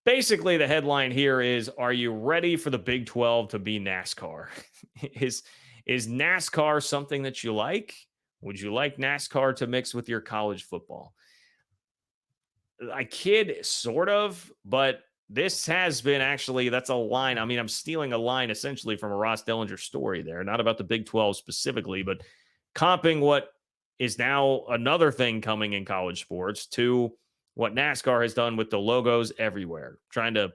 basically the headline here is, are you ready for the Big 12 to be NASCAR? is is NASCAR something that you like? Would you like NASCAR to mix with your college football? I kid sort of, but this has been actually that's a line. I mean, I'm stealing a line essentially from a Ross Dellinger story there, not about the Big 12 specifically, but comping what is now another thing coming in college sports to what NASCAR has done with the logos everywhere, trying to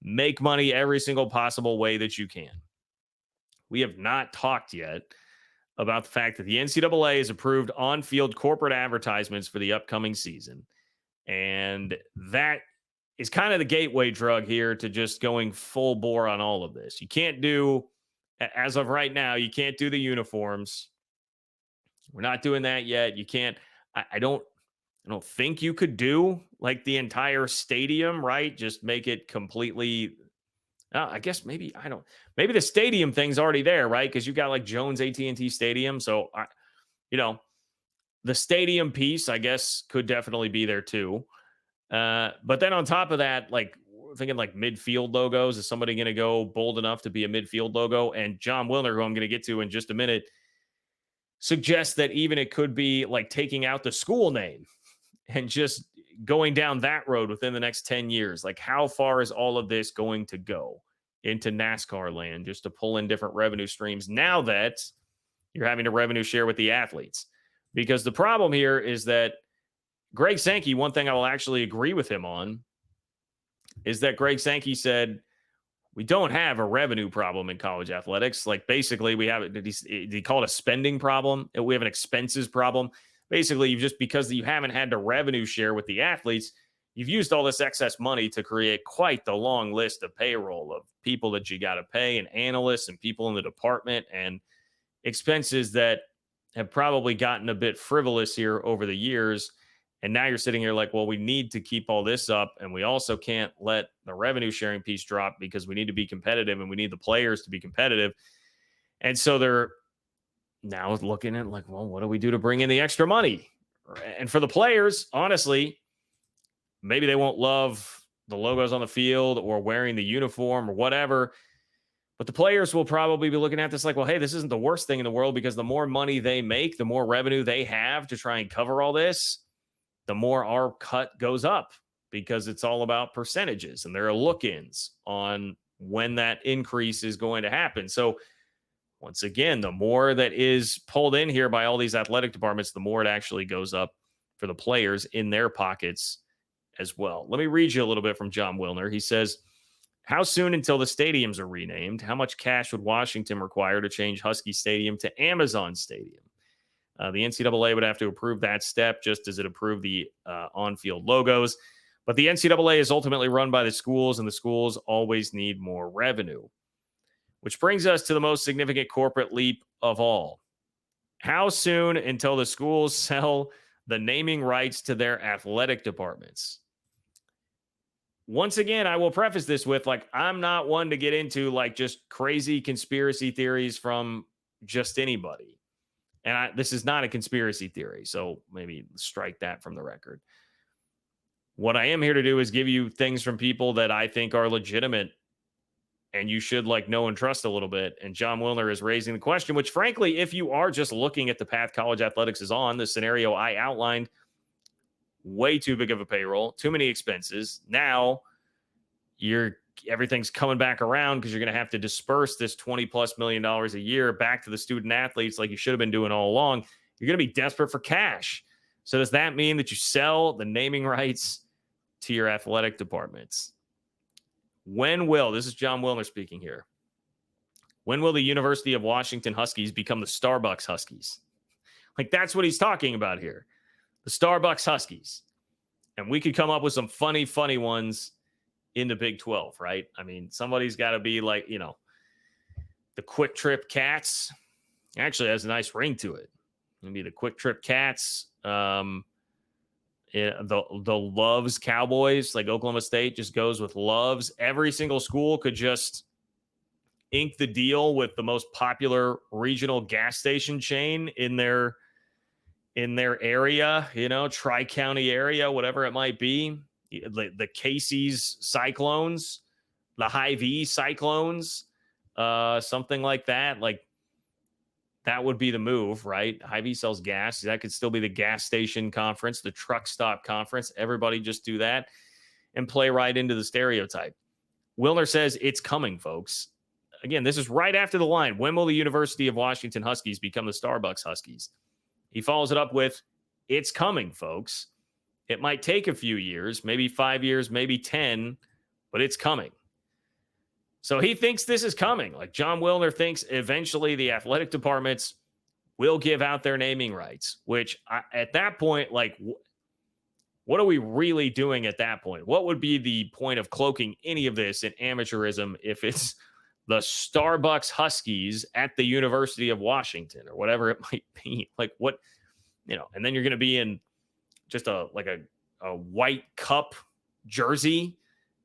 make money every single possible way that you can. We have not talked yet about the fact that the NCAA has approved on field corporate advertisements for the upcoming season. And that is kind of the gateway drug here to just going full bore on all of this. You can't do, as of right now, you can't do the uniforms. We're not doing that yet. You can't. I don't think you could do like the entire stadium, right? Just make it completely. I guess maybe I don't. Maybe the stadium thing's already there, right? Because you got like Jones AT&T Stadium, so you know, the stadium piece, I guess, could definitely be there too. But then on top of that, like we're thinking like midfield logos. Is somebody going to go bold enough to be a midfield logo? And John Wilner, who I'm going to get to in just a minute, suggests that even it could be like taking out the school name and just going down that road within the next 10 years. Like, how far is all of this going to go into NASCAR land just to pull in different revenue streams now that you're having to revenue share with the athletes? Because the problem here is that Greg Sankey, one thing I will actually agree with him on is that Greg Sankey said, we don't have a revenue problem in college athletics. Like, basically, we have it. Did he call it a spending problem? We have an expenses problem. Basically, you've just because you haven't had to revenue share with the athletes, you've used all this excess money to create quite the long list of payroll of people that you got to pay and analysts and people in the department and expenses that have probably gotten a bit frivolous here over the years. And now you're sitting here like, well, we need to keep all this up. And we also can't let the revenue sharing piece drop because we need to be competitive and we need the players to be competitive. And so they're now looking at like, well, what do we do to bring in the extra money? And for the players, honestly, maybe they won't love the logos on the field or wearing the uniform or whatever. But the players will probably be looking at this like, well, hey, this isn't the worst thing in the world because the more money they make, the more revenue they have to try and cover all this, the more our cut goes up because it's all about percentages and there are look-ins on when that increase is going to happen. So once again, the more that is pulled in here by all these athletic departments, the more it actually goes up for the players in their pockets as well. Let me read you a little bit from John Wilner. He says, how soon until the stadiums are renamed? How much cash would Washington require to change Husky Stadium to Amazon Stadium? The NCAA would have to approve that step just as it approved the on-field logos. But the NCAA is ultimately run by the schools, and the schools always need more revenue. Which brings us to the most significant corporate leap of all. How soon until the schools sell the naming rights to their athletic departments? Once again, I will preface this with, like, I'm not one to get into, like, just crazy conspiracy theories from just anybody. And this is not a conspiracy theory, so maybe strike that from the record. What I am here to do is give you things from people that I think are legitimate and you should like know and trust a little bit. And John Wilner is raising the question, which frankly, if you are just looking at the path college athletics is on, the scenario I outlined, way too big of a payroll, too many expenses. Now everything's coming back around because you're going to have to disperse this $20+ million a year back to the student athletes like you should have been doing all along. You're going to be desperate for cash. So does that mean that you sell the naming rights to your athletic departments? This is John Wilner speaking here. When will the University of Washington Huskies become the Starbucks Huskies? Like, that's what he's talking about here. The Starbucks Huskies. And we could come up with some funny ones in the Big 12, right? I mean, somebody's got to be like, the Quick Trip Cats. Actually has a nice ring to it. Maybe the Quick Trip Cats. The Loves Cowboys, like Oklahoma State just goes with Loves. Every single school could just ink the deal with the most popular regional gas station chain in their area, Tri-County area, whatever it might be. the Casey's Cyclones, the Hy-Vee Cyclones, something like that. Like, that would be the move, right? Hy-Vee sells gas. That could still be the gas station conference, the truck stop conference. Everybody just do that and play right into the stereotype. Wilner says it's coming, folks. Again, this is right after the line. When will the University of Washington Huskies become the Starbucks Huskies? He follows it up with, it's coming, folks. It might take a few years, maybe 5 years, maybe 10, but it's coming. So he thinks this is coming. Like, John Wilner thinks eventually the athletic departments will give out their naming rights, which at that point, like, what are we really doing at that point? What would be the point of cloaking any of this in amateurism if it's the Starbucks Huskies at the University of Washington or whatever it might be? Like, what, and then you're going to be in just a white cup jersey,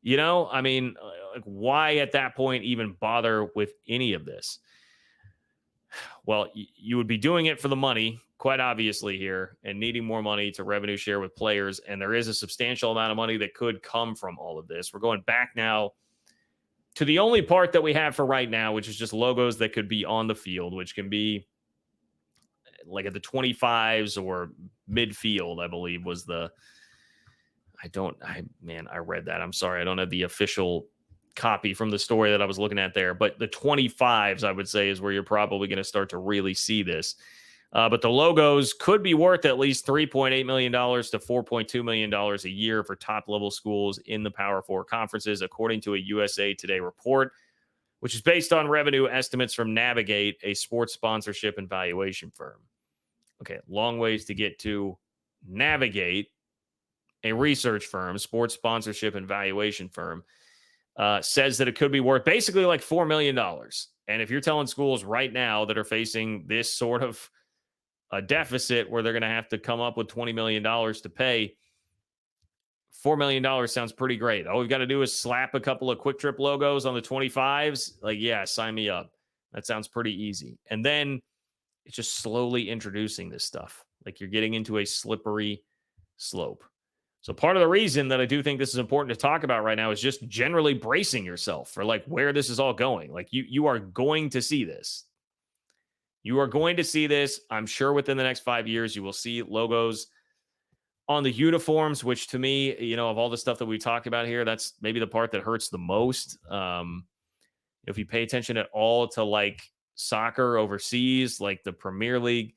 I mean, like, why at that point even bother with any of this? Well, you would be doing it for the money, quite obviously here, and needing more money to revenue share with players. And there is a substantial amount of money that could come from all of this. We're going back now to the only part that we have for right now, which is just logos that could be on the field, which can be like at the 25s or midfield, I believe was I read that. I'm sorry. I don't have the official copy from the story that I was looking at there, but the 25s, I would say, is where you're probably going to start to really see this. But the logos could be worth at least $3.8 million to $4.2 million a year for top level schools in the Power Four conferences, according to a USA Today report, which is based on revenue estimates from Navigate, a sports sponsorship and valuation firm. Okay, long ways to get to Navigate, a research firm, sports sponsorship and valuation firm, says that it could be worth basically like $4 million. And if you're telling schools right now that are facing this sort of a deficit where they're going to have to come up with $20 million to pay, $4 million sounds pretty great. All we've got to do is slap a couple of Quick Trip logos on the 25s. Like, yeah, sign me up. That sounds pretty easy. And then it's just slowly introducing this stuff. Like, you're getting into a slippery slope. So part of the reason that I do think this is important to talk about right now is just generally bracing yourself for like where this is all going. Like, you are going to see this. You are going to see this. I'm sure within the next 5 years, you will see logos on the uniforms, which to me, of all the stuff that we talked about here, that's maybe the part that hurts the most. If you pay attention at all to like soccer overseas, like the Premier League,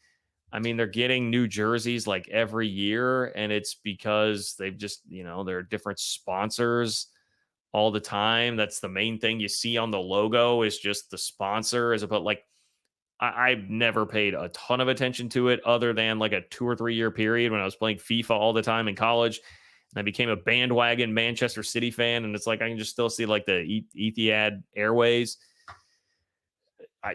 I mean, they're getting new jerseys like every year, and it's because they've just, there are different sponsors all the time. That's the main thing you see on the logo is just the sponsor, as about like, I've never paid a ton of attention to it other than like a 2 or 3 year period when I was playing FIFA all the time in college. And I became a bandwagon Manchester City fan. And it's like, I can just still see like the Etihad Airways.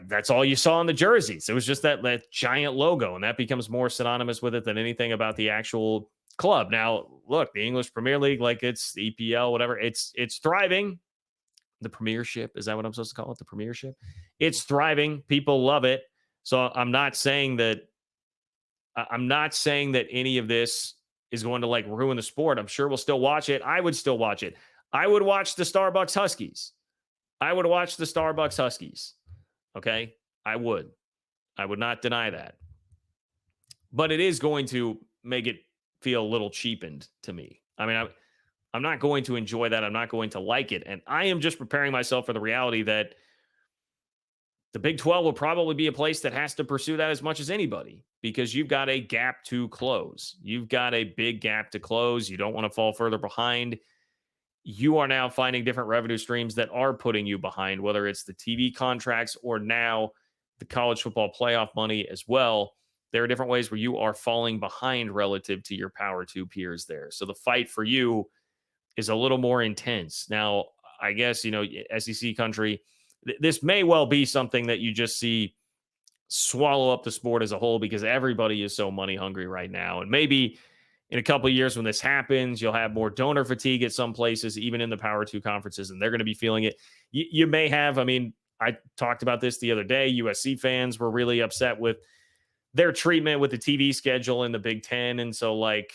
That's all you saw on the jerseys. It was just that giant logo, and that becomes more synonymous with it than anything about the actual club. Now, look, the English Premier League, like it's the EPL, whatever, it's thriving. The Premiership, is that what I'm supposed to call it? The Premiership? It's thriving. People love it. So I'm not saying that any of this is going to like ruin the sport. I'm sure we'll still watch it. I would still watch it. I would watch the Starbucks Huskies. Okay, I would not deny that. But it is going to make it feel a little cheapened to me. I mean, I'm not going to enjoy that. I'm not going to like it. And I am just preparing myself for the reality that the Big 12 will probably be a place that has to pursue that as much as anybody, because you've got a gap to close. You've got a big gap to close. You don't want to fall further behind. You are now finding different revenue streams that are putting you behind, whether it's the TV contracts or now the college football playoff money as well. There are different ways where you are falling behind relative to your Power 2 peers there. So the fight for you is a little more intense. Now, I guess, SEC country, this may well be something that you just see swallow up the sport as a whole, because everybody is so money hungry right now. And maybe in a couple of years when this happens, you'll have more donor fatigue at some places, even in the Power 2 conferences, and they're going to be feeling it. You may have, I talked about this the other day. USC fans were really upset with their treatment with the TV schedule in the Big Ten. And so, like,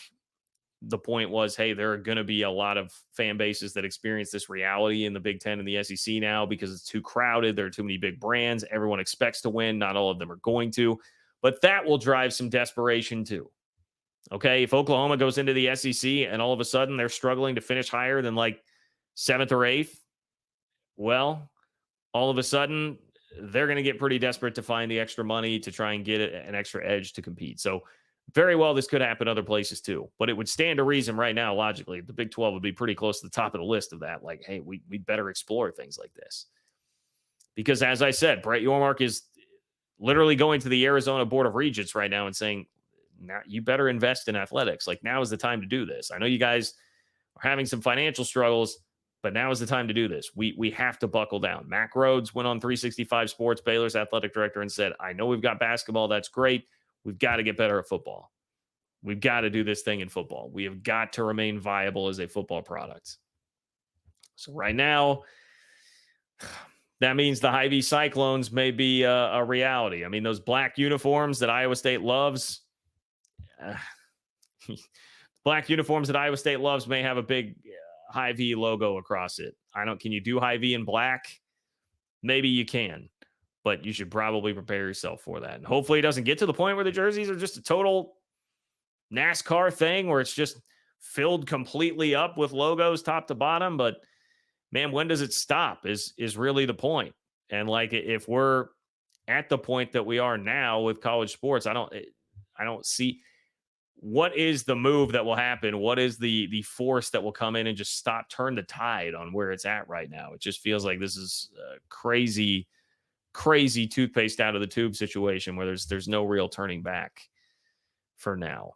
the point was, hey, there are going to be a lot of fan bases that experience this reality in the Big Ten and the SEC now because it's too crowded. There are too many big brands. Everyone expects to win. Not all of them are going to, but that will drive some desperation too. Okay. If Oklahoma goes into the SEC and all of a sudden they're struggling to finish higher than like seventh or eighth, well, all of a sudden they're going to get pretty desperate to find the extra money to try and get an extra edge to compete. So very well, this could happen other places too, but it would stand to reason right now, logically, the Big 12 would be pretty close to the top of the list of that. Like, hey, we better explore things like this. Because as I said, Brett Yormark is literally going to the Arizona Board of Regents right now and saying, now you better invest in athletics. Like, now is the time to do this. I know you guys are having some financial struggles, but now is the time to do this. We have to buckle down. Mac Rhodes went on 365 Sports, Baylor's athletic director, and said, I know we've got basketball. That's great. We've got to get better at football. We've got to do this thing in football. We have got to remain viable as a football product. So right now, that means the Hy-Vee Cyclones may be a reality. I mean, those black uniforms that Iowa State loves, black uniforms that Iowa State loves may have a big Hy-Vee logo across it. Can you do Hy-Vee in black? Maybe you can, but you should probably prepare yourself for that. And hopefully it doesn't get to the point where the jerseys are just a total NASCAR thing where it's just filled completely up with logos top to bottom. But man, when does it stop is really the point. And like, if we're at the point that we are now with college sports, I don't see what is the move that will happen. What is the force that will come in and just turn the tide on where it's at right now? It just feels like this is a crazy toothpaste out of the tube situation where there's no real turning back for now.